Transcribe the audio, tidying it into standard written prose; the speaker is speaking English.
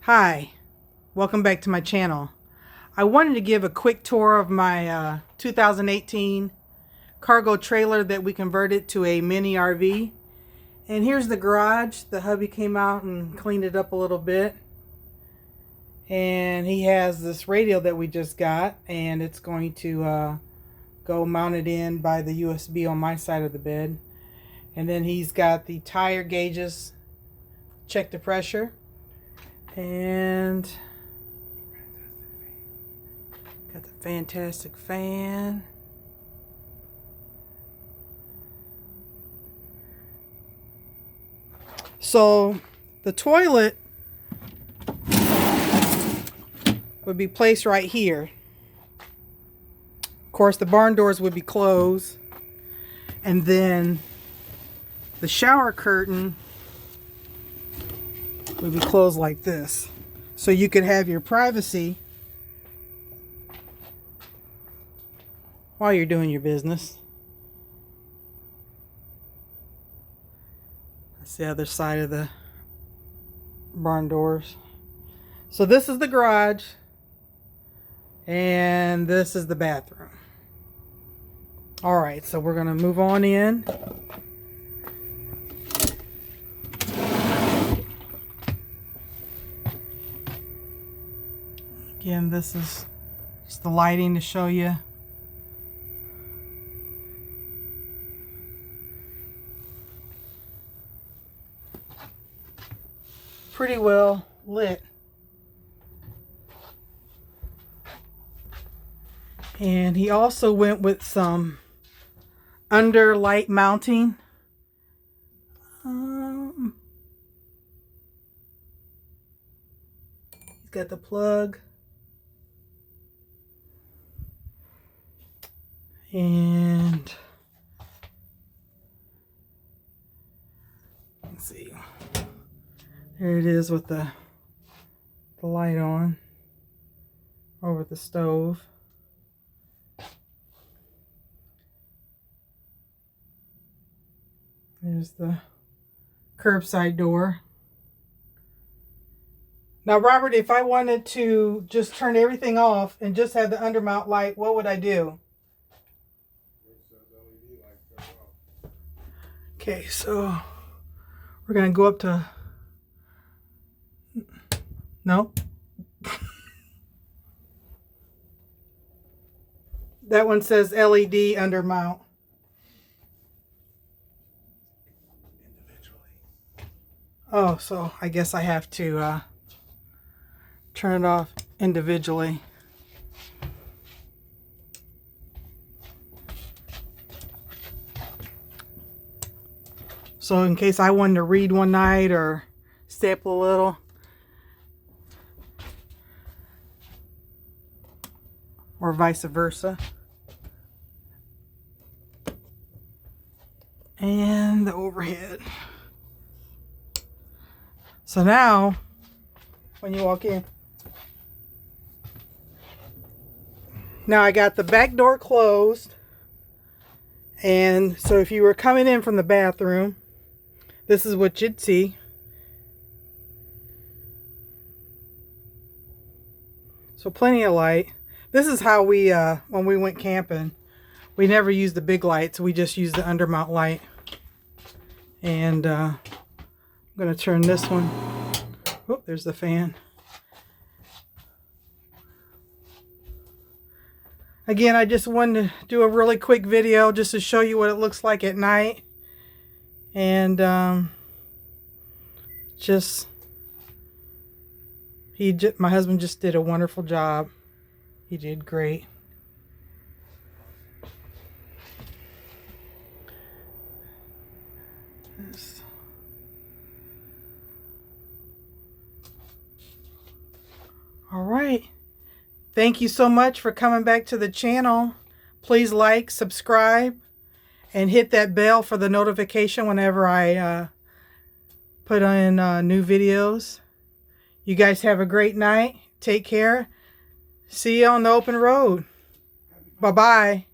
Hi, welcome back to my channel. I wanted to give a quick tour of my 2018 cargo trailer that we converted to a mini RV. And here's the garage. The hubby came out and cleaned it up a little bit. And he has this radio that we just got, and it's going to go mounted in by the USB on my side of the bed. And then he's got the tire gauges, check the pressure. And got the fantastic fan. So the toilet would be placed right here. Of course, the barn doors would be closed. And then the shower curtain would be closed like this, so you could have your privacy while you're doing your business. That's the other side of the barn doors. So this is the garage, and this is the bathroom. All right, so we're gonna move on in. Again, this is just the lighting to show you. Pretty well lit. And he also went with some under light mounting. He's got the plug. And let's see, there it is with the light on over the stove. There's the curbside door. Now, Robert, if I wanted to just turn everything off and just have the undermount light, what would I do? Okay, so we're going to go up to, no. That one says LED undermount. Oh, so I guess I have to turn it off individually. So in case I wanted to read one night or stay up a little. Or vice versa. And the overhead. So now, when you walk in. Now I got the back door closed. And so if you were coming in from the bathroom, this is what you'd see. So plenty of light. This is how we, when we went camping, we never used the big lights. We just used the undermount light. And I'm going to turn this one. Oh, there's the fan. Again, I just wanted to do a really quick video just to show you what it looks like at night. And my husband just did a wonderful job. He did great. All right. Thank you so much for coming back to the channel. Please like, subscribe, and hit that bell for the notification whenever I put in new videos. You guys have a great night. Take care. See you on the open road. Bye-bye.